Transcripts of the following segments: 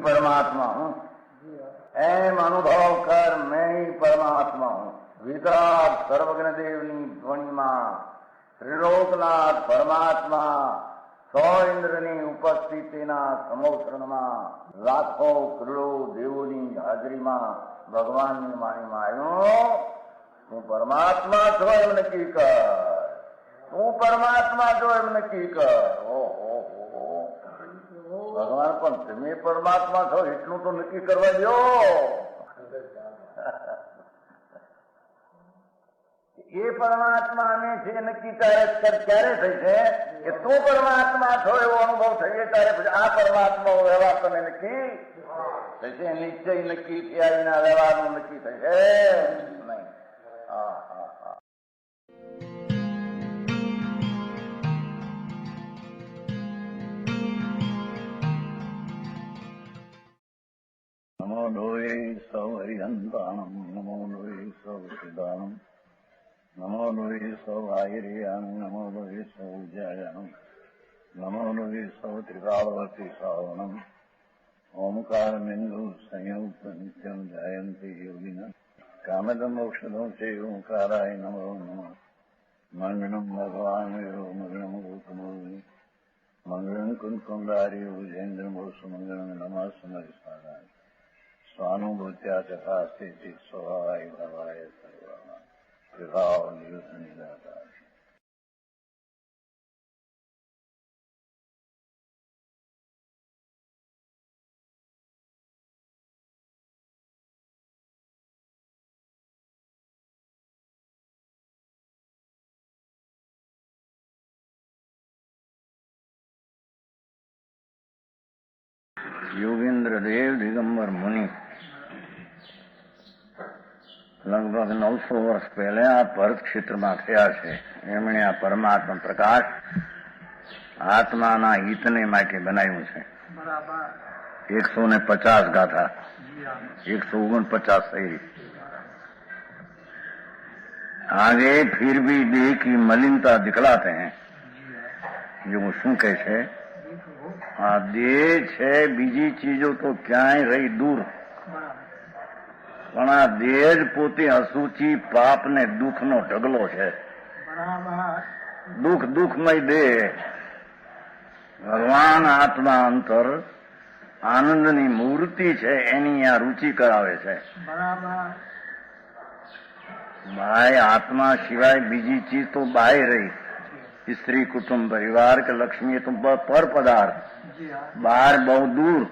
परमात्मा हूँ, एम अनुभव कर मैं ही परमात्मा हूँ। वितराग सर्वज्ञ देवनी ध्वनि में त्रिलोकनाथ परमात्मा सौ इंद्रनी उपस्थितिना समोत्रणમાં લાખો કરોડો દેવોની હાજરીમાં ભગવાનની વાણીમાં આવ્યો, તું પરમાત્મા છો એમ નક્કી કર, તું પરમાત્મા છો એમ નક્કી કર. ભગવાન પણ તમે પરમાત્મા છો એટલું તો નક્કી કરવા દો. એ પરમાત્મા અમે છે નક્કી ક્યારે થઈ છે કે તું પરમાત્મા છો એવો અનુભવ થઈએ ત્યારે પછી આ પરમાત્મા વ્યવહાર તમે નક્કી થશે. નિશ્ચય નક્કી થયા વિના વ્યવહારનું નક્કી થશે નહીં. હા હા હા. નમો લોહે સૌ હરિહંતાણમ, નમો લોહે સૌ સિદ્ધાણમ, નમો લોહે સૌ આયર્યાણમ, નમો લોહે સૌ જયાણમ, નમો લોહે સૌ ત્રિકાળવતી શ્રાવણમ. ઓમકાર બિંદુ સંયુક્ત નિત્યમ જાયંતી યોગિના કામદમ ઔષધમ છે ઓંકારાય નમો નમઃ. મંગળમ ભગવાન વિરો મંગળમ ગૌતમોર્મિ, મંગળમ કુંકુંડારી ભુજેન્દ્રમો સુમંગળમ નમઃ સમરિસારાય. સ્વાનુભૂત્યા તથા સ્થિતિ સ્વભાવાય ભવાય સર્વમાં વિભાવ નિયુદ્ધ નિરાકાર. યોગેન્દ્ર દેવ દિગંબર મુનિ લગભગ 900 વર્ષ પહેલા આ ભરત ક્ષેત્રમાં થયા છે. એમણે આ પરમાત્મા પ્રકાશ આત્માના હિતને માટે બનાવ્યું છે. 150 ગાથા, 149 થઈ. આગે ફિર ભી દેહ કી મલિનતા દિખલાતે હૈ. એવું શું કહે છે? આ દેહ છે, બીજી ચીજો તો ક્યાંય રહી દૂર, પણ આ દેહ જ પોતે અસુચિ પાપ ને દુઃખનો ઢગલો છે. દુઃખમય દેહ. ભગવાન આત્મા અંતર આનંદની મૂર્તિ છે, એની આ રુચિ કરાવે છે. બાય આત્મા સિવાય બીજી ચીજ તો બાય રહી, સ્ત્રી કુટુંબ પરિવાર કે લક્ષ્મી તો પર પદાર્થ, બહાર બહુ દૂર.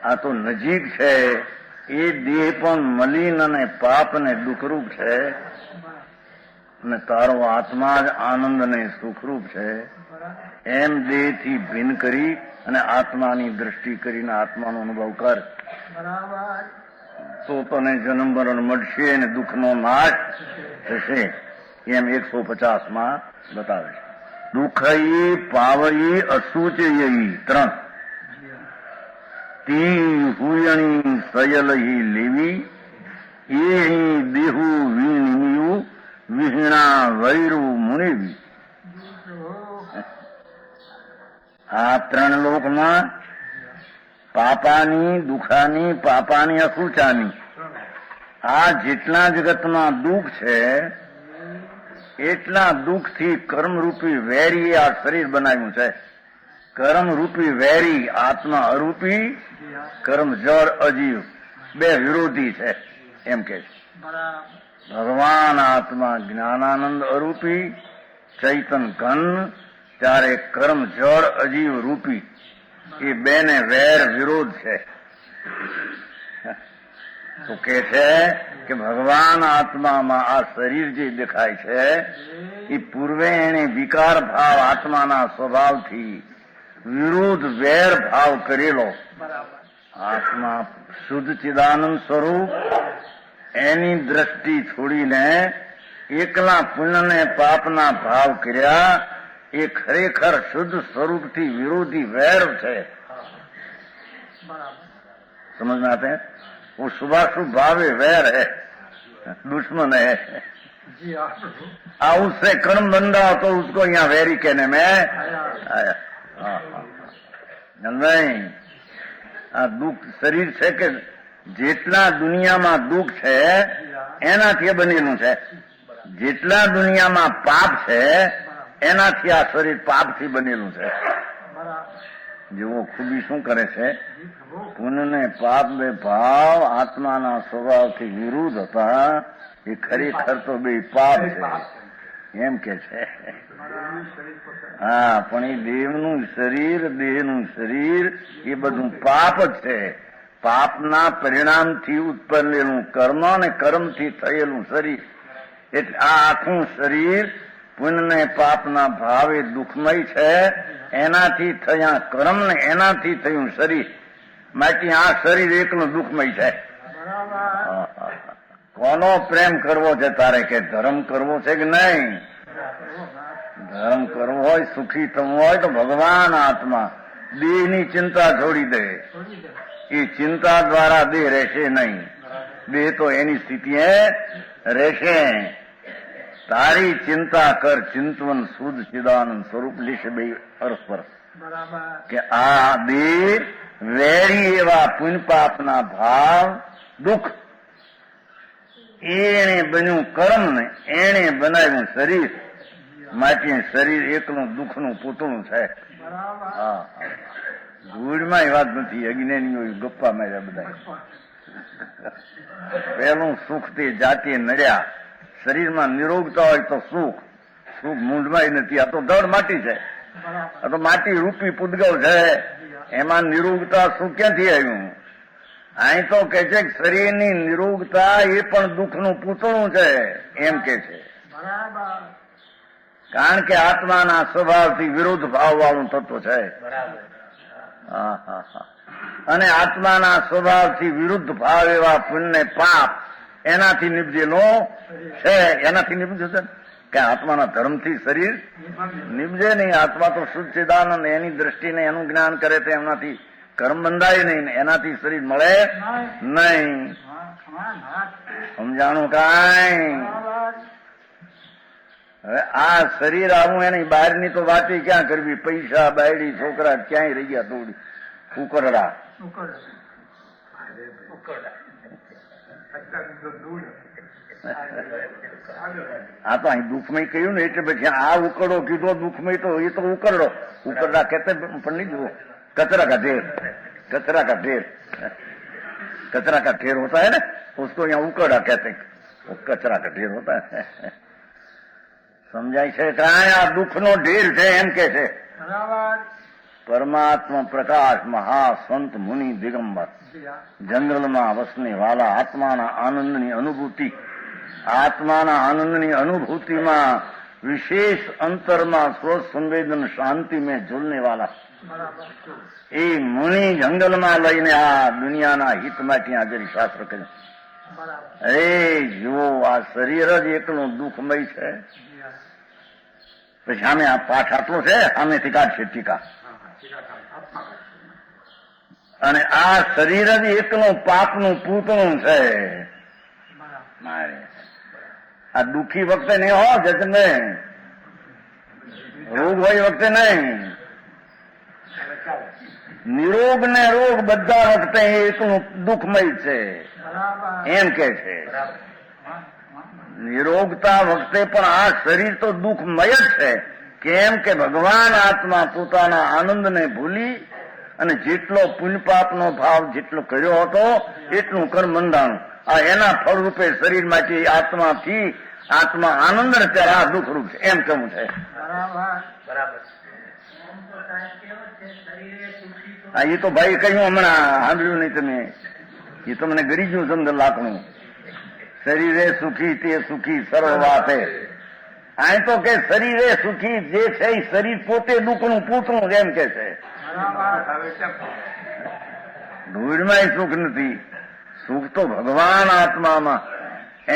આ તો નજીક છે. એ દેહ પણ મલિન અને પાપ ને દુઃખરૂપ છે, અને તારો આત્મા જ આનંદ ને સુખરૂપ છે. એમ દેહથી ભિન્ન કરી અને આત્માની દ્રષ્ટિ કરીને આત્માનો અનુભવ કર, તો તને જન્મ મરણ મળશે અને દુઃખનો નાશ થશે. એમ 150માં બતાવે છે. દુઃખઈ પાવઈ અસૂચયઈ 3 તી હુયણી સયલહી લેવી એ દેહુ વિનિયુ વિહીણા વૈરુ મુનિવી. આ 3 લોકમાં પાપાની, દુઃખાની, પાપાની, અસૂચાની, આ જેટલા જગતમાં દુઃખ છે એટલા દુઃખથી કર્મરૂપી વેરી આ શરીર બનાવ્યું છે. કર્મરૂપી વેરી, આત્મા અરૂપી, કર્મ જળ અજીવ, બે વિરોધી છે એમ કે છે. ભગવાન આત્મા જ્ઞાનાનંદ અરૂપી, ચૈતન ઘન, ત્યારે કર્મ જળ અજીવ રૂપી. એ બેને વેર વિરોધ છે. તો કે છે કે ભગવાન આત્મામાં આ શરીર જે દેખાય છે એ પૂર્વે એને વિકાર ભાવ આત્માના સ્વભાવથી વિરોધ વેર ભાવ કરેલો. આત્મા શુદ્ધ ચિદાનંદ સ્વરૂપ, એની દ્રષ્ટિ છોડીને એકલા પુણ્ય ને પાપના ભાવ કર્યા. એ ખરેખર શુદ્ધ સ્વરૂપથી વિરોધી વેર છે. સમજ में आते हैं? वो शुभाशुभ भाव वैर है, दुश्मन है। उससे कर्म बंधा तो उसको यहाँ वैरी कहने में आया। नहीं, આ દુઃખ શરીર છે કે જેટલા દુનિયામાં દુઃખ છે એનાથી બનેલું છે, જેટલા દુનિયામાં પાપ છે એનાથી આ શરીર પાપથી બનેલું છે. જેવો ખૂબી શું કરે છે, પુણ્ય ને પાપ બે ભાવ આત્માના સ્વભાવથી વિરુદ્ધ હતા, એ ખરેખર તો બે પાપ છે એમ કે છે. હા, પણ એ દેવનું શરીર, દેહનું શરીર એ બધું પાપ જ છે. પાપના પરિણામથી ઉત્પન્નેલું કર્મ અને કર્મથી થયેલું શરીર. એટલે આ આખું શરીર પુણ્ય ને પાપના ભાવે દુઃખમય છે, એનાથી થયા કર્મ ને એનાથી થયું શરીર. માટે આ શરીર એકલું દુઃખમય છે. કોનો પ્રેમ કરવો છે તારે, કે ધર્મ કરવો છે કે નહીં? ધર્મ કરવો હોય, સુખી થવું હોય તો ભગવાન આત્મા દેહની ચિંતા છોડી દે. એ ચિંતા દ્વારા દેહ રહેશે નહીં, દેહ તો એની સ્થિતિએ રહેશે. તારી ચિંતા કર, ચિંતવન શુદ્ધ ચિદાનંદ સ્વરૂપ લેશે બે પરસ્પર. કે આ દેહ વેરી એવા પુણ્ય પાપના ભાવ દુઃખ, એને બન્યું કર્મ ને એને બનાવ્યું શરીર. માટે શરીર એકલું દુઃખનું પૂતળું છે. હા, ધૂળમાં એ વાત નથી. અજ્ઞાનીઓ ગપ્પા માર્યા બધા. પેલું સુખ તે જાતે નડ્યા. શરીરમાં નિરોગતા હોય તો સુખ, સુખ મૂંઢમાં નથી. આ તો ધડ માટી છે, આ તો માટી રૂપી પૂતગલ છે, એમાં નિરોગતા સુખ ક્યાંથી આવ્યું? અહીં તો કે છે કે શરીરની નિરોગતા એ પણ દુઃખનું પૂતળું છે એમ કે છે. કારણ કે આત્માના સ્વભાવથી વિરુદ્ધ ભાવ વાળું તત્વ છે. અને આત્માના સ્વભાવથી વિરુદ્ધ ભાવ એવા પુણ્ય પાપ એનાથી નિપજેલો છે. એનાથી નિપજે છે કે આત્માના ધર્મથી શરીર નિપજે નહીં. આત્મા તો શુદ્ધ ચિદાનંદ, એની દ્રષ્ટિને એનું જ્ઞાન કરે તો એમનાથી કર્મ બંધાય નહીં, એનાથી શરીર મળે નહીં. સમજાણું કાંઈ? હવે આ શરીર આવું, એની બહારની તો વાત ક્યાં કરવી? પૈસા, બાયડી, છોકરા ક્યાંય રહી ગયા થોડી ઉકરડા. આ તો અહીં દુઃખમય કહ્યું ને એટલે પછી આ ઉકરડો કીધો, દુઃખમય તો એ તો ઉકરડો. ઉકરડા કહેતે પણ નહીં જુઓ, कचरा का ढेर, कचरा का ढेर, कचरा का ढेर होता है ना, उसको यहाँ उकड़ा कहते हैं. वो कचरा का ढेर होता है. समझाय છે? આ દુઃખનો ઢેર છે એમ કે છે. પરમાત્મા પ્રકાશ મહા સંત મુનિ દિગંબર જંગલમાં વસને વાલા આત્માના આનંદની અનુભૂતિ, આત્માના આનંદની અનુભૂતિમાં વિશેષ અંતરમાં સ્વસંવેદન શાંતિ में झूलने वाला એ મુનિ જંગલમાં લઈને આ દુનિયાના હિત માટે હાજરી શાસ્ત્ર કર્યું. અરે જો આ શરીર જ એકલું દુઃખમય છે. પછી સામે આ પાઠ આટલો છે, સામેથી કાઢશે ટીકા. અને આ શરીર જ એકલું પાપનું પૂતળું છે. મારે આ દુઃખી વખતે નહીં હો જજને, રોગ હોય વખતે નહીં. નિરોગ ને રોગ બધા વખતે એકલું દુઃખમય છે એમ કે છે. નિરોગતા વખતે પણ આ શરીર તો દુઃખમય જ છે. કેમ કે ભગવાન આત્મા પોતાના આનંદને ભૂલી અને જેટલો પુણ્ય પાપનો ભાવ જેટલો કર્યો હતો એટલું કર્મ બંધાણું. આ એના ફળ રૂપે શરીર માંથી આત્માથી આત્મા આનંદ ને ત્યારે આ દુઃખરૂપ છે એમ કેવું છે. બરાબર. હા, એ તો ભાઈ કહ્યું હમણાં, સાંભળ્યું નહીં તમે? એ તો મને ગરી ગયું સમજ લાકડું. શરીરે સુખી તે સુખી સર્વ વાતે. આ તો કે શરીરે સુખી જે છે એ શરીર પોતે દુઃખનું પૂતળું એમ કે છે. ધૂળમાં સુખ નથી. સુખ તો ભગવાન આત્મામાં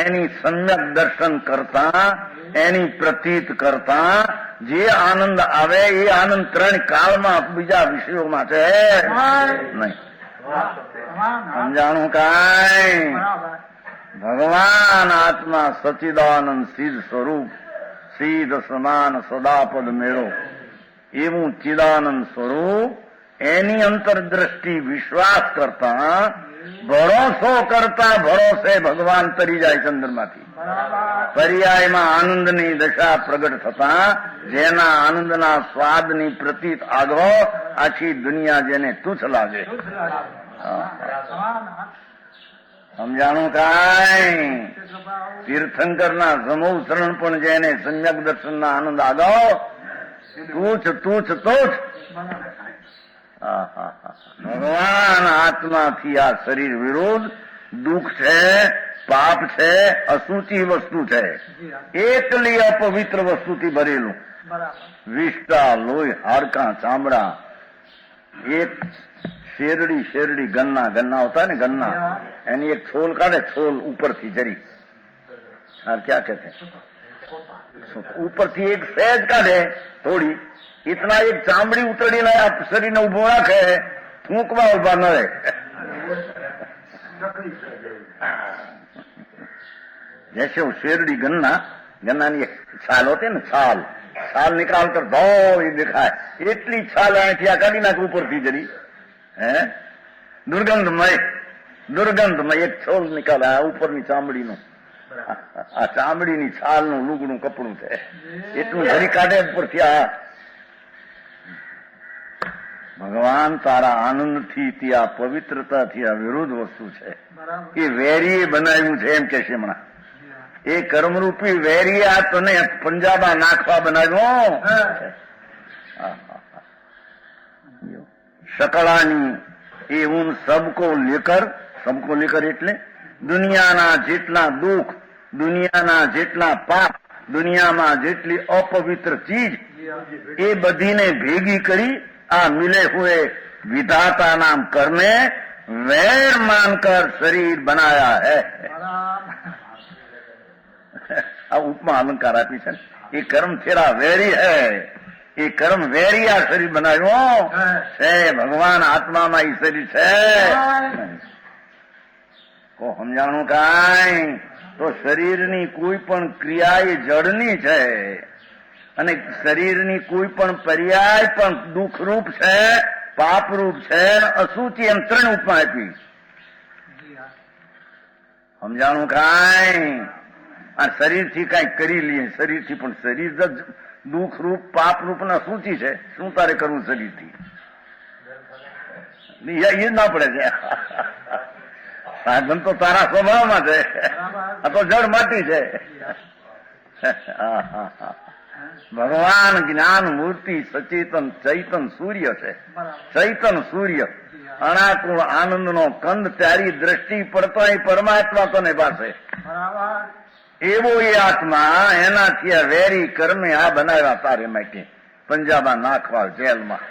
એની સમ્યક દર્શન કરતા, એની પ્રતીત કરતા જે આનંદ આવે એ આનંદ ત્રણ કાળમાં બીજા વિષયોમાં છે નહીં. સમજાણું કાંઈ? ભગવાન આત્મા સચિદાનંદ સિદ્ધ સ્વરૂપ સિદ્ધ સમાન સદાપદ મેળો એવું ચિદાનંદ સ્વરૂપ એની અંતરદ્રષ્ટિ વિશ્વાસ કરતા ભરોસો કરતા ભરોસે ભગવાન તરી જાય ચંદ્રમાંથી. પર્યાયમાં આનંદની દશા પ્રગટ થતા જેના આનંદના સ્વાદની પ્રતીત આગો આખી દુનિયા જેને તુચ્છ લાગે. સમજાણું કાંઈ? તીર્થંકરના સમૂહ શરણ પણ જેને સમ્યક દર્શનના આનંદ આગો તુચ્છ તુચ્છ તુચ્છ. ભગવાન આત્માથી આ શરીર વિરુદ્ધ દુઃખ છે, પાપ છે, અશુચિ વસ્તુ છે, એકલી અપવિત્ર વસ્તુથી ભરેલું. વિષ્ટા, લોહી, હાડકાં, ચામડા, એક શેરડી ગન્ના હોતા ને ગન્ના, એની એક છોલ કાઢે, છોલ ઉપરથી જરી ક્યાં કહેતે ઉપરથી એક સહેજ કાઢે થોડી, इतना एक चामड़ी उतरीને શરીરને ઉભો રાખે, થૂંકવા ઉભા ન રહે. जैसे वो शेरडी गन्ना ની છાલ होती ને છાલ निकाल कर धोई दिखाए, એટલી છાલ અહીંથી આ કાઢી નાખે ઉપરથી જરી, દુર્ગંધમય એક છોલ નિકાલે આ ઉપરની ચામડીનું, આ ચામડીની છાલનું લુગડું કપડું છે, એટલું જરી કાઢે ઉપરથી. આ ભગવાન તારા આનંદથી ત્યાં પવિત્રતાથી આ વિરુદ્ધ વસ્તુ છે. એ વેરીએ બનાવ્યું છે એમ કે છે હમણાં. એ કર્મરૂપી વેરીએ આ તને પંજાબા નાખવા બનાવ્યો. શકળાની એ ઉન સબકો લેકર એટલે દુનિયાના જેટલા દુઃખ, દુનિયાના જેટલા પાપ, દુનિયામાં જેટલી અપવિત્ર ચીજ એ બધીને ભેગી કરી आ मिले हुए विधाता नाम करने वैर मानकर शरीर बनाया है. आ उपमा अलंकार आपी છે. ये कर्म तेरा वेरी है, ये कर्म वेरी आ शरीर बनाવ્યો છે. ભગવાન આત્મામાં એ શરીર છે. કો સમજાણું કાંઈ? તો શરીરની કોઈ પણ ક્રિયા એ જડની છે અને શરીરની કોઈ પણ પર્યાય પણ દુઃખરૂપ છે, પાપરૂપ છે, અશુચિ, એમ ત્રણ ઉપમા આપી. સમજાણું કાંઈ? આ શરીરથી કાંઈક કરી લઈએ, શરીરથી પણ શરીર જ દુઃખરૂપ, પાપરૂપ ને અશુચિ છે. શું તારે કરવું શરીરથી? એ ના પડે છે. સાધન તો તારા સ્વભાવમાં છે, આ તો જળ માટી છે. ભગવાન જ્ઞાન મૂર્તિ સચેતન ચૈતન સૂર્ય છે. ચૈતન સૂર્ય અણાકુળ આનંદનો કંદ, ત્યારી દ્રષ્ટિ પડતો એ પરમાત્મા તને પાસે એવો એ આત્મા. એનાથી આ વેરી કર્મે આ બનાવ્યા તારે માટે પંજાબા નાખવા જેલમાં.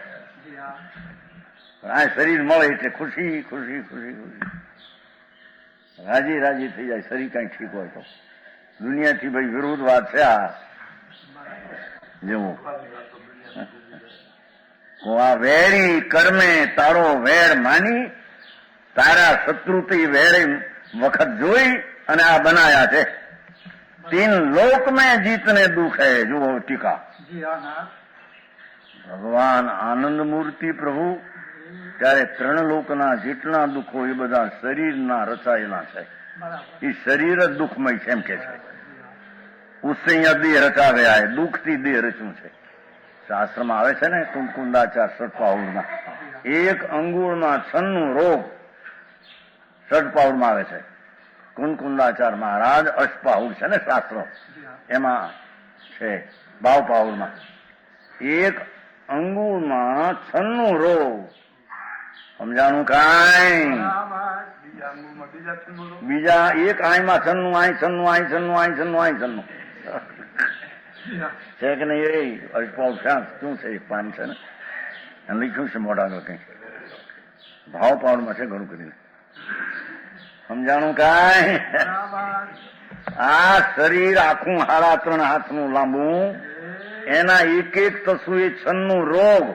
આ શરીર મળે એટલે ખુશી ખુશી ખુશી ખુશી, રાજી થઈ જાય. શરીર કઈ ઠીક હોય તો દુનિયાથી ભાઈ વિરુદ્ધ વાત છે આ. જેવું આ વેરી કર્મે તારો વેર માની, તારા શત્રુથી વેરે વખત જોઈ અને આ બનાયા છે. તીન લોક મેં જીતને દુઃખ હૈ. જુઓ ટીકા. ભગવાન આનંદ મૂર્તિ પ્રભુ ત્યારે ત્રણ લોકના જેટલા દુઃખો એ બધા શરીરના રચાયેલા છે. એ શરીર જ દુઃખમય છે એમ કે છે. उससे અહીંયા દેહ રચા ગયા. દુઃખથી દેહ રચ્યું છે. શાસ્ત્રમાં આવે છે ને કુંકુંદાચાર ષટપાઉરમાં, એક અંગુળમાં 96 રોગ ષટપાઉરમાં આવે છે. કુંકુંદાચાર મહારાજ અષ્ટપાઉર છે ને શાસ્ત્રો, એમાં છે ભાવપાઉરમાં. એક અંગુળમાં 96 રોગ. સમજાણું કાંઈ? બીજા એક આંયમાં 96, આંય 96 છે કે નહીં? એ અલ્પાઉ શું છે? એક પાન છે ને, અને લખ્યું છે મોઢા આગળ કઈ ભાવ પાવડમાં છે ઘણું કરીને. સમજાણું કાંઈ? આ શરીર આખું 3.5 હાથનું લાંબુ, એના એક તસુ એ 96 રોગ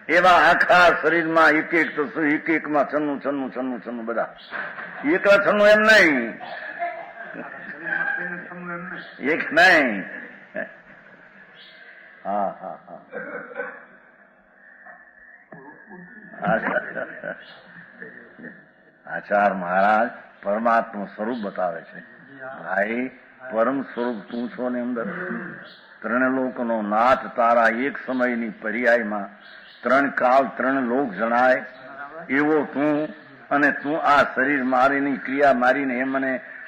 એવા આખા શરીરમાં એક એક તો એક એકમાં છન્નું છન્નું છન્નું છન્નું બધા એકલા છન્નું એમ નહીં, એક નહીં. હા હા હા આચાર્ય મહારાજ પરમાત્મા સ્વરૂપ બતાવે છે. ભાઈ પરમ સ્વરૂપ તું છો ને અંદર ત્રણ લોકનો નાથ તારા એક સમયની પર્યાયમાં ત્રણ કાળ ત્રણ લોક જણાય એવો તું, અને તું આ શરીર મારીની ક્રિયા મારીને એ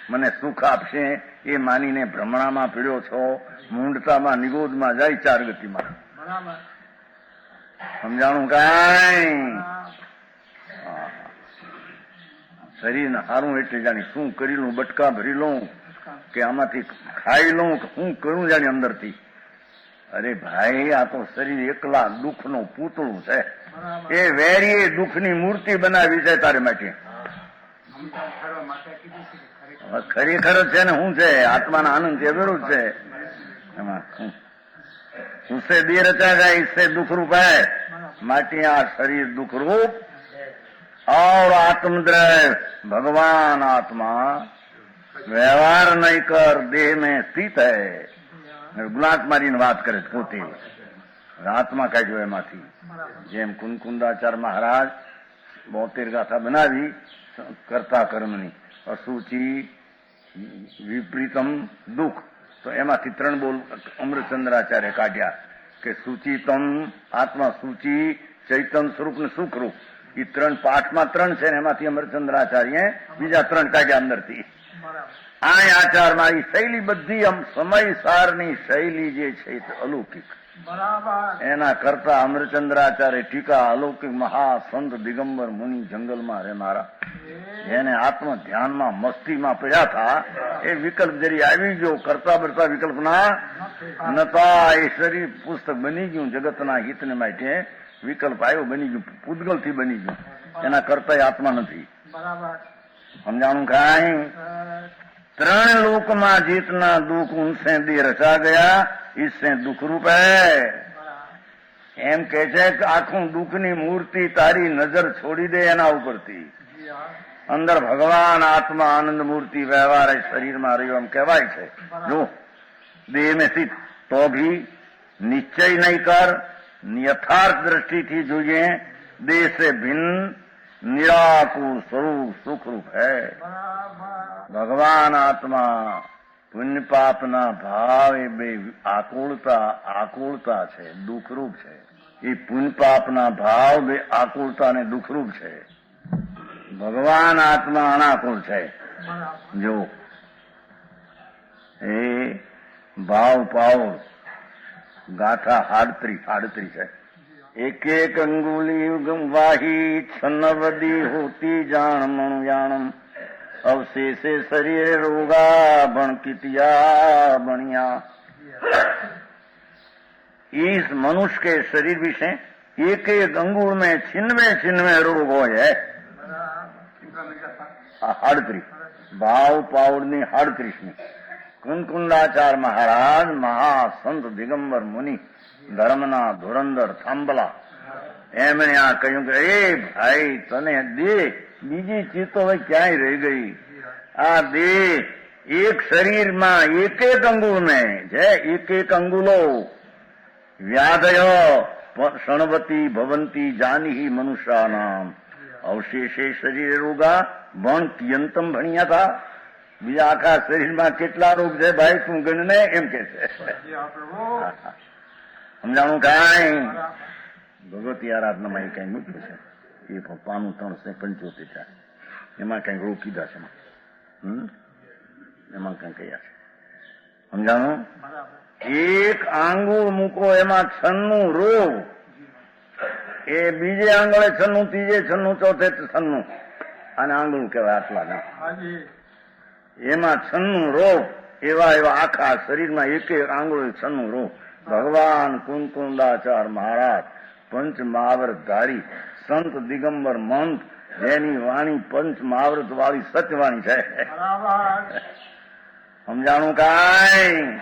મને સુખ આપશે એ માનીને ભ્રમણામાં પીડ્યો છો, મૂંડતામાં નિગોદમાં જાય ચાર ગતિમાં. સમજાણું કાંઈ? શરીરને સારું એટલે જાણી શું કરી લઉં, બટકા ભરી લઉં કે આમાંથી ખાઈ લઉં કે શું કરું જાણી અંદરથી. અરે ભાઈ આ તો શરીર એકલા દુઃખનું પૂતળું છે. એ વેરી દુઃખની મૂર્તિ બનાવી છે તારે માટે. ખરેખર છે ને શું છે? આત્માના આનંદ છે, વેરું છે એમાં. उससे दे रचा गया इससे दुख रूप है. माटी आ शरीर दुख रूप और आत्मद्रव्य भगवान आत्मा व्यवहार नहीं कर देह में स्थित है. ગુલાક મારીને વાત કરે પોતે આત્મા કાઢ્યો એમાંથી. જેમ કુનકુંદાચાર્ય મહારાજ 72 ગાથા બનાવી કરતા કર્મની, અસુચિ વિપરીતમ દુઃખ, તો એમાંથી 3 બોલ અમૃતચંદ્રાચાર્ય કાઢ્યા કે સૂચિતમ આત્મા સૂચિ ચૈતન્ય સ્વરૂપ ને સુખરૂપ. એ 3 પાઠમાં 3 છે ને એમાંથી અમૃતચંદ્રાચાર્ય બીજા 3 કાઢ્યા અંદરથી. આ આચારમાં એ શૈલી બધી સમયસારની શૈલી જે છે અલૌકિક. એના કરતા અમરચંદ્રાચાર્ય ટીકા અલૌકિક મહાસંત દિગંબર મુનિ જંગલમાં રહેનારા, જેને આત્મ ધ્યાનમાં મસ્તીમાં પડ્યા હતા, એ વિકલ્પ જરી આવી ગયો. કરતા બરતા વિકલ્પના નતા. એ શરીર પુસ્તક બની ગયું જગતના હિતને માટે. વિકલ્પ આવ્યો, બની ગયું, પૂતગલથી બની ગયું. એના કરતા આત્મા નથી. સમજાણું કાંઈ? 3 લોકમાં જીતના દુઃખ ઉનસે દે રચા ગયા इससे दुख रूप है. એમ કે છે કે આખું દુઃખની મૂર્તિ તારી નજર છોડી દે એના ઉપરથી અંદર ભગવાન આત્મા આનંદ મૂર્તિ વ્યવહાર શરીરમાં રહ્યો એમ કહેવાય છે. જો દેહ में સ્થિત તો ભી નિશ્ચય નહીં કર, યથાર્થ દ્રષ્ટિથી જોઈએ. દેહ से भिन्न निराकुल स्वरूप सुख रूप है. ભગવાન આત્મા પુણ્ય પાપના ભાવ એ બે આકુળતા છે, દુઃખરૂપ છે. એ પુણ્ય પાપના ભાવ બે આકુળતા અને દુઃખરૂપ છે. ભગવાન આત્મા અનાકુળ છે. જો એ ભાવ પાવ ગાથા 38 છે. એક એક અંગુલી વાહી છન્નવદી હોતી જાણ મણુ જાણમ અવશેષે શરીર રોગા ભણકિતિયા બણિયા. इस मनुष्य के शरीर विषय एक एक अंगुल में छिन्नवे रोग हो है. 38 भाव पावड़नी 38. कुनकुंदाचार्य महाराज મહાસંત દિગંબર મુનિ ધર્મના ધુરંધર થાંભલા, એમણે આ કહ્યું કે એ ભાઈ તને દે બીજી ચીતો હવે ક્યાંય રહી ગઈ. આ દેહ એક શરીરમાં એક એક અંગુલ મેં છે, એક એક અંગુલો વ્યાધયો ક્ષણવતી ભવંતી જાની મનુષ્યાનામ અવશેષે શરીર રોગા ભણ કિયંતમ ભણ્યા હતા. બીજા આખા શરીરમાં કેટલા રોગ છે ભાઈ તું ગણને એમ કે છે. સમજાણું કાંઈ? ભગવતી આરાધનામાં એ કઈ મૂક્યું છે. એ પપ્પાનું 375 છે. એમાં કઈક રોગ કીધા છે. એમાં કઈ કયા છે સમજાણું? એક આંગુળ મૂકો એમાં 96 રોગ. એ બીજે આંગળે 96, ત્રીજે 96, ચોથે 96. અને આંગળું કહેવાય આટલા. એમાં 96 રોગ. એવા આખા શરીરમાં એક એક આંગળો 96 રોગ. ભગવાન કુનકુંદાચાર્ય મહારાજ પંચ મહાવ્રત ધારી સંત દિગંબર મંત, જેની વાણી પંચ મહાવ્રત વાળી સચવાણી છે. સમજાણું કાંઈ?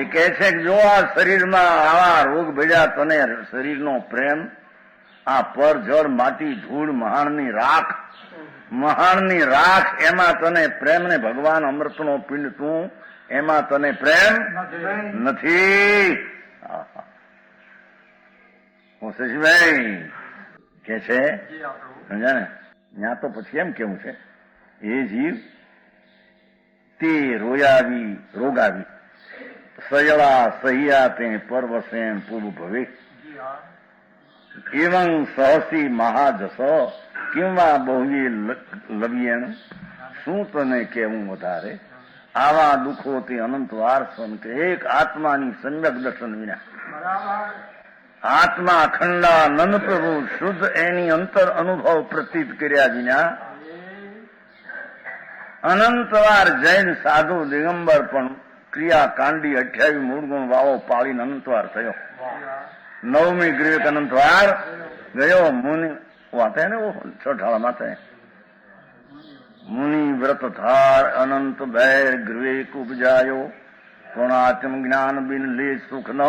એ કહે છે કે જો આ શરીરમાં આવા રોગ ભેળ્યા, તને શરીરનો પ્રેમ આ પર જળ માટી ધૂળ મહાણની રાખ એમાં તને પ્રેમ ને ભગવાન અમૃતનો પિંડ તું એમાં તને પ્રેમ નથી. હું શશીભાઈ કે છે સમજ્યા ને ત્યાં તો પછી એમ કેવું છે એ જીવ તે રોગાવી સયળા સહિયા તે પરવસેન પૂર્વ ભવે એવં સહસી મહાજસ કિંવા બહુએ લવ્યેણ શું તને કેવું વધારે આવા દુઃખો તે અનંતવાર સન કે એક આત્માની સમ્યક દર્શન વિના આત્મા અખંડાનંદ પ્રભુ શુદ્ધ એની અંતર અનુભવ પ્રતીત કર્યા વિના અનંતવાર જૈન સાધુ દિગંબર પણ ક્રિયા કાંડી 28 મૂળગુણ વાવો પાળીને અનંતવાર થયો. 9મી ગ્રીક અનંતવાર ગયો. મુનિ વાતે ને છઠાળા માતે મુનિ વ્રત ધાર અનંત ભૈર ગ્રીક ઉપજાયો પૂર્ણાત્મ જ્ઞાન બિન લે સુખ ન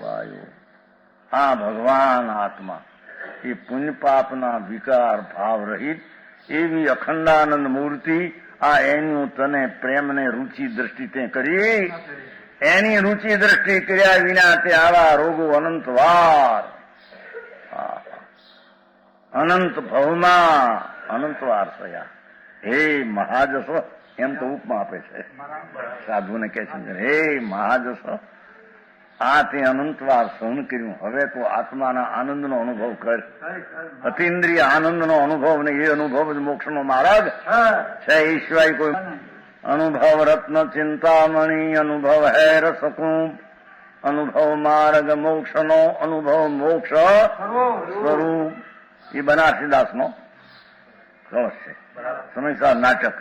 પાયો. આ ભગવાન આત્મા એ પુણ્ય પાપના વિકાર ભાવ રહિત એવી અખંડાનંદ મૂર્તિ આ એનું તને પ્રેમને રુચિ દ્રષ્ટિ તે કરી એની રુચિ દ્રષ્ટિ કર્યા વિના તે આવા રોગો અનંતવાર અનંત ભવમાં અનંતવાર થયા. હે મહાજસ એમ તો ઉપમા આપે છે સાધુને કહે છે હે મહાજસ આ તે અનંતવાર સહન કર્યું. હવે તો આત્માના આનંદનો અનુભવ કર. અતિન્દ્રિય આનંદનો અનુભવ ને એ અનુભવ જ મોક્ષનો માર્ગ છે. એ સિવાય કોઈ અનુભવ રત્ન ચિંતામણી અનુભવ હે રસકુંભ અનુભવ માર્ગ મોક્ષનો અનુભવ મોક્ષ સ્વરૂપ. એ બનારસીદાસનો રસ છે. સમયસર નાટક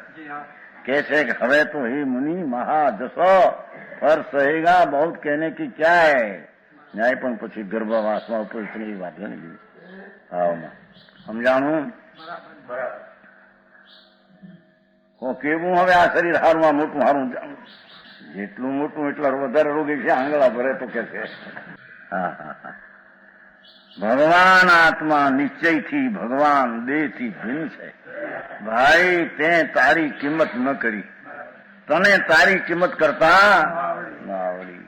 કે છે કે હવે તો હે મુનિ મહાજસ પર સહેગા બહુ કહેને કી ક્યાં હૈ. ન્યાય પણ પછી ગર્ભવાસમાં ઉપર એ વાત નહીં સમજાણું કેવું. હવે આ શરીર હારું મોટું હારું જેટલું મોટું એટલા વધારે રોગી છે. આંગળા ભરે તો કે છે ભગવાન આત્મા નિશ્ચયથી ભગવાન દેહથી ભિન્ન છે. ભાઈ તે તારી કિંમત ન કરી. તને તારી કિંમત કરતા ન આવડી.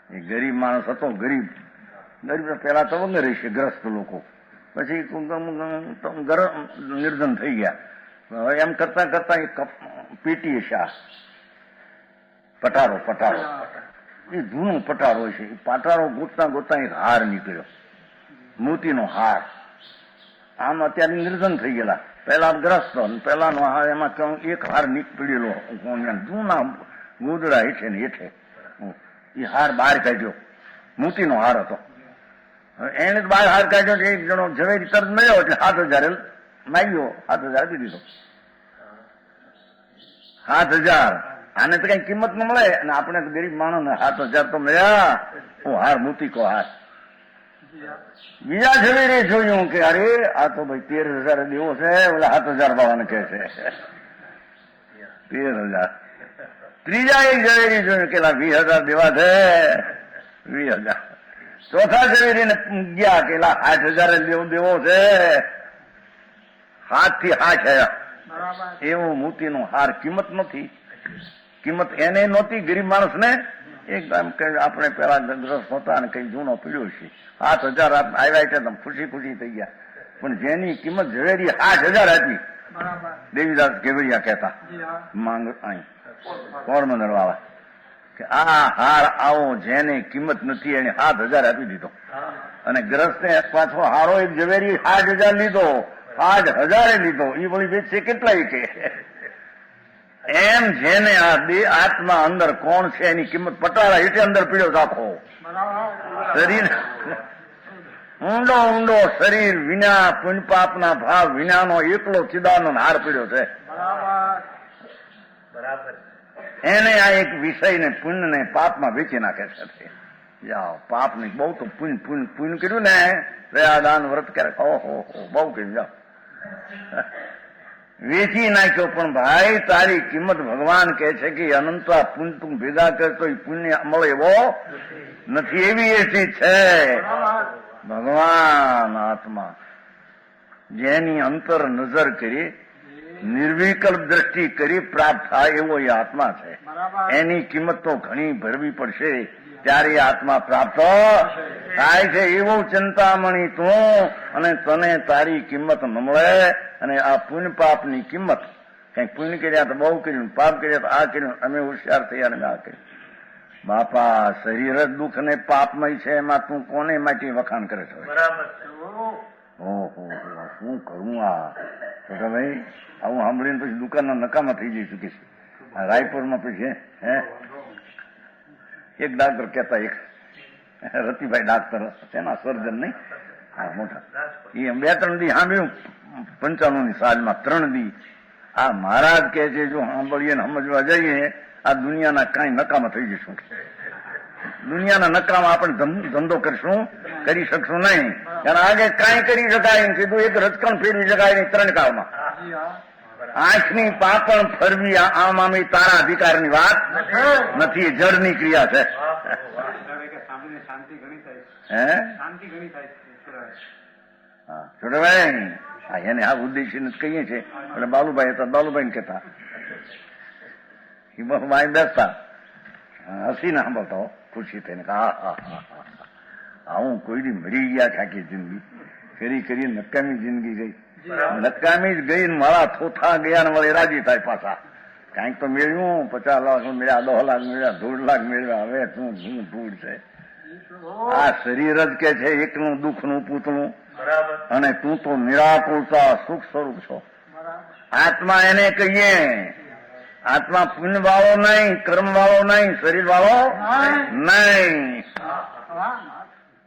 એ ગરીબ માણસ હતો. ગરીબ પેલા તો વગર છે ગ્રસ્ત લોકો, પછી નિર્ધન થઈ ગયા. એમ કરતા કરતા પીટી શાહ પટારો એ જૂનો પટારો છે. એ પટારો ગોતતા ગોતતા એક હાર નીકળ્યો, મોતીનો હાર. આમ અત્યારે નિર્ધન થઈ ગયેલા, પેલા ગ્રસ્ત પેલાનો હાર. એમાં એક હાર નીકળેલો જૂના ગોદડા હેઠે ને હેઠે એ હાર બહાર કાઢ્યો. મોતીનો હાર હતો. એને બહાર હાર કાઢ્યો. એક જણો ઝવેરી તરત મળ્યો એટલે 7,000 માગ્યો. 7,000 આપી દીધો. 7,000 આને તો કઈ કિંમત ન મળે. અને આપણે તો ગરીબ માણસ ને 7,000 તો મળ્યા. હાર મોતી કો હાર. બીજા ઝવેરી જોયું કે અરે આ તો ભાઈ 13,000 દેવો છે. ઓલા 7,000 બાવાને કહે છે 13,000. ત્રીજા એક ઝવેરી જોયું કે 20,000 દેવા છે. 20,000. ચોથા ઝવેરીને ગયા કે 8,000 દેવો છે. 7 થી 8 એવો મોતીનો હાર. કિંમત નથી. કિંમત એને નહોતી ગરીબ માણસ ને. એકદમ આપણે પેલા ગ્રસ્ત હતા ને કઈ જૂનો પીડ્યો છે. 7,000 આવ્યા એટલે ખુશી થઈ ગયા. પણ જેની કિંમત ઝવેરી 8,000 આપી. દેવીદાસ કેવડિયા કહેતા માંગ અહીં પોરબંદર વાળા કે આ હાર આવો જેને કિંમત નથી એને 7,000 આપી દીધો. અને ગ્રસ્તે પાછો હારો એક ઝવેરી 8,000 લીધો. 8,000 લીધો. એ વળી વેચશે કેટલાય કે એમ જેને આ બે આત્મા અંદર કોણ છે એની કિંમત પટાળા હેઠે અંદર પીડ્યો રાખો. શરીર ઊંડો શરીર વિના પુણ્ય પાપના ભાવ વિનાનો એકલો ચિદાનો હાર પીડ્યો છે. એને આ એક વિષયને પુણ્ય ને પાપમાં વેચી નાખે છે. જાઓ પાપ ને બહુ તો પુણ્ય કર્યું ને દયા દાન વ્રત ક્યારેક ઓહો બહુ કર્યું. જાઓ વેચી નાખ્યો, પણ ભાઈ તારી કિંમત ભગવાન કહે છે કે અનંત પુણ્ય તું ભેગા કરતો એ પુણ્ય મળે એવો નથી, એવી એસી છે ભગવાન આત્મા. જેની અંતર નજર કરી નિર્વિકલ્પ દ્રષ્ટિ કરી પ્રાપ્ત થાય એવો એ આત્મા છે. એની કિંમત તો ઘણી ભરવી પડશે ત્યારે આત્મા પ્રાપ્ત થાય છે. એવું ચિંતામણી તું, અને તને તારી કિંમત ન મળે. અને આ પુણ્ય પાપની કિંમત, કઈક પુણ્ય કર્યા તો બહુ કર્યું, પાપ કર્યા તો આ કર્યું, અમે હોશિયાર થયા અને આ કર્યું. બાપા શરીર જ દુઃખ ને પાપમય છે, એમાં તું કોને માટે વખાણ કરે છે? ઓહો શું કરું આ ભાઈ, આવું સાંભળીને પછી દુકાનના નકામા થઈ જઈ ચૂકી છે. રાયપુરમાં પછી એક ડાક્ટર કહેતા, એક રતિભાઈ ડાક્ટર એના સર્જન નહીં, હા મોટા, એ 2-3 દી સાંભળ્યું 95ની સાલમાં 3 દી. આ મહારાજ કહે છે જો સાંભળીએ ને સમજવા જઈએ આ દુનિયાના કાંઈ નકામા થઈ જઈશું. દુનિયાના નકામા આપણે ધંધો કરશું, કરી શકશું નહીં. કારણ આગે કાંઈ કરી શકાય કીધું, એક રચકણ ફેરવી શકાય નહીં 3 કાળમાં. આંખની પાપણ ફરવી આમ આમ તારા અધિકારની વાત નથી, જળની ક્રિયા છે. છોડવાય એને આ ઉદ્દેશ્ય કહીએ છીએ. એટલે બાલુભાઈ હતા, બાલુભાઈ કહેતા માય બેસતા હસીને સાંભળતા ખુશી થઈને, હું કોઈ મરી ગયા ખાકી જિંદગી કરી કરી નકામી જિંદગી ગઈ, નકામી જ ગઈ. મારા થોથા ગયા ને વળે રાજી થાય પાછા. કાંઈક તો મેળવ્યું, 50 લાખ મળ્યા, 10 લાખ મળ્યા, 1.5 લાખ મળ્યા. હવે શું ધૂળ છે આ શરીર જ કે છે એકનું દુઃખનું પૂતળું. અને તું તો નિરાકુળતા સુખ સ્વરૂપ છો. આત્મા એને કહીએ, આત્મા પુણ્ય વાળો નહીં, કર્મ વાળો નહીં, શરીર વાળો નહીં.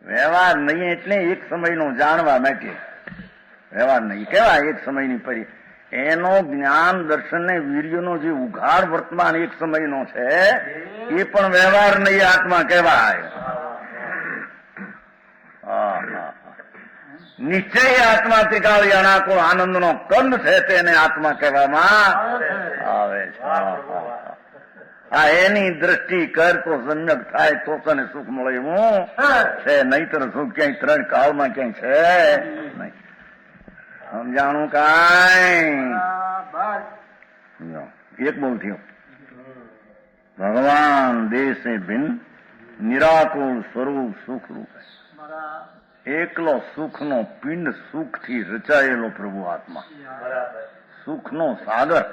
વ્યવહાર નહીં એટલે એક સમયનો જાણવા માટે વ્યવહાર નહીં કેવાય. એક સમયની પરી એનો જ્ઞાન દર્શન ને વીર્યનો જે ઉઘાડ વર્તમાન એક સમયનો છે એ પણ વ્યવહાર નહીં આત્મા કહેવાય. નિશ્ચય આત્મા ત્રિકાળી અનાકુળ આનંદનો કંદ છે તેને આત્મા કહેવામાં આવે છે. આ એની દ્રષ્ટિ કર તો સમ્યક થાય તો તને સુખ મળે એવું છે, નહીતર સુખ ક્યાંય 3 કાળમાં ક્યાંય છે નહીં. સમજાણું કાંઈ એક બોલ થયો. ભગવાન દેશે ભિન્ન નિરાકુળ સ્વરૂપ સુખરૂપ, એકલો સુખનો પિંડ, સુખથી રચાયેલો પ્રભુ આત્મા, સુખનો સાગર,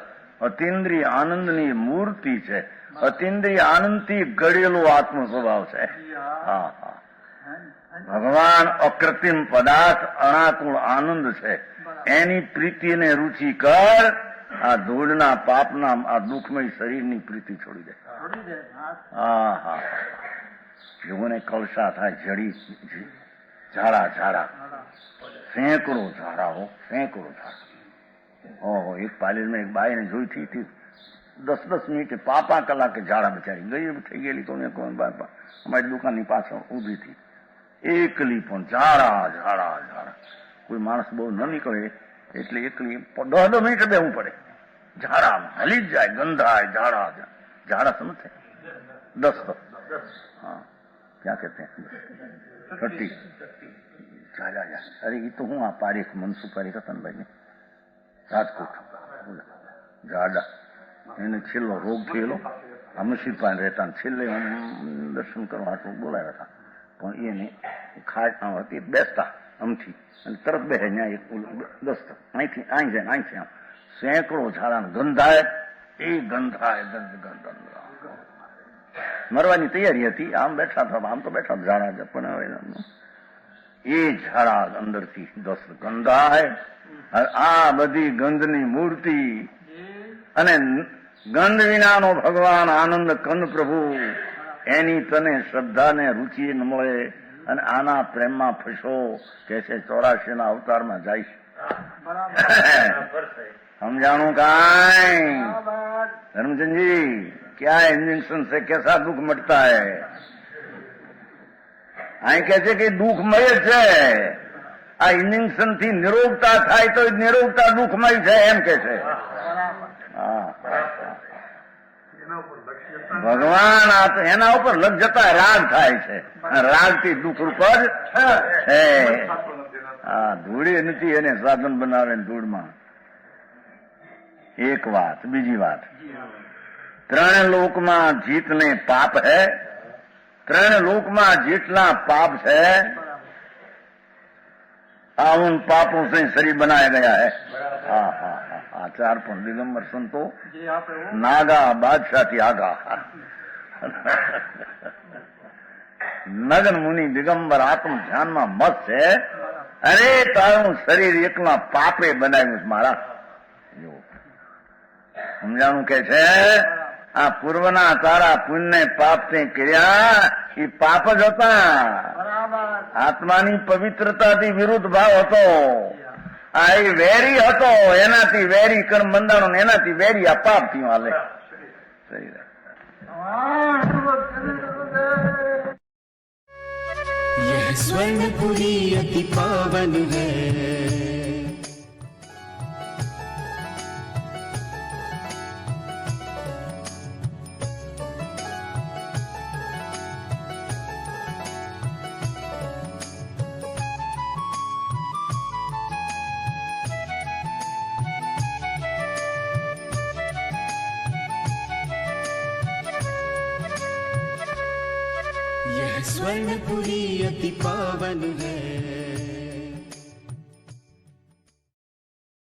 અતિન્દ્રિય આનંદની મૂર્તિ છે. અતિન્દ્રિય આનંદથી ઘડેલો આત્મ સ્વભાવ છે. હા હા, ભગવાન અકૃત્રિમ પદાર્થ અણાકુળ આનંદ છે. એની પ્રીતિને રુચિ કર, આ ધૂળના પાપના આ દુઃખમય શરીરની પ્રીતિ છોડી દે. હા હા, લોકોને કળશા થાય, જડી ઝાડા ઝાડા, સેંકડો ઝાડાઓ, સેંકડો ઝાડા. ઓહો, એક પાર્લેરમાં એક બાઈને જોઈ હતી 10-10 મિનિટે 5 કલાકે ઝાડા બચારી ગઈ થઈ ગયેલી. તો મેં કહું બાપા અમારી દુકાનની પાછળ ઊભી હતી, એકલી પણ ઝાડા ઝાડા ઝાડા. કોઈ માણસ બહુ ન નીકળે એટલે એકલી 10 મિનિટે બેવું પડે. ઝાડામાં હલી જ જાય, ગંધાય ઝાડા ઝાડા સમજે 10 હા ક્યાં કે 30 જા. અરે એ તો હું આ પારીખ મનસુખ પારીખ હતા ને ભાઈ રાજકોટ ઝાડા, એને છેલ્લો રોગ થયેલો. અમે શિરપાન રહેતા, છેલ્લે દર્શન કરવા હાટું બોલાવ્યા હતા. પણ એને ખાટ હતી, બેસતા આમથી અને તરત બેસે ત્યાં એક 10 અહીંથી અહીં જાય, અહીંથી આમ સેંકડો ઝાડા ગંધાય, એ ગંધાય ગંધ. મરવાની તૈયારી હતી, આમ બેઠા હતા, આમ તો બેઠા ઝાડા, પણ હવે એ ઝાડા અંદરથી 10 ગંધાય. આ બધી ગંધની મૂર્તિ અને ગંધ વિનાનો ભગવાન આનંદ કંદ પ્રભુ, એની તને શ્રદ્ધા ને રુચિ ન મળે અને આના પ્રેમમાં ફસો કે છે 84 અવતારમાં જઈશ. સમજાણું કાંઈ ધર્મચંદજી? क्या इंजेक्शन से कैसा दुख मिटता है? અહીં કે છે કે દુઃખમય છે, આ ઇન્જેક્શન થી નિરોગતા થાય તો નિરોગતા દુઃખમય છે એમ કે છે. હા, ભગવાન એના ઉપર લગ જતા રાગ થાય છે. રાગ થી દુઃખ ઉપર છે. હા, ધૂળી નથી એને સાધન બનાવે ધૂળમાં. એક વાત. બીજી વાત, ત્રણ લોકમાં જીતને પાપ હે. ત્રણ લોકમાં જેટલા પાપ છે उन पापों से शरीर बनाया गया है. हाँ हाँ हाँ, आचार पर दिगंबर संतो नागा बादशाह थी आगा. નગન મુનિ દિગંબર આત્મ ધ્યાનમાં મસ્ત છે. અરે તારું શરીર એકલા પાપે બનાવ્યું છે મારા. જો સમજાણું કે છે આ પૂર્વના તારા પુણ્ય પાપ તે કર્યા એ પાપ જ હતા. આત્માની પવિત્રતાથી વિરુદ્ધ ભાવ હતો. આ એ વેરી હતો, એનાથી વેરી કર્મ બંધાણો ને એનાથી વેરી આ પાપ થયું હાલે. यह स्वर्णपुरी अति पावन है. यह स्वर्णपुरी अति पावन है.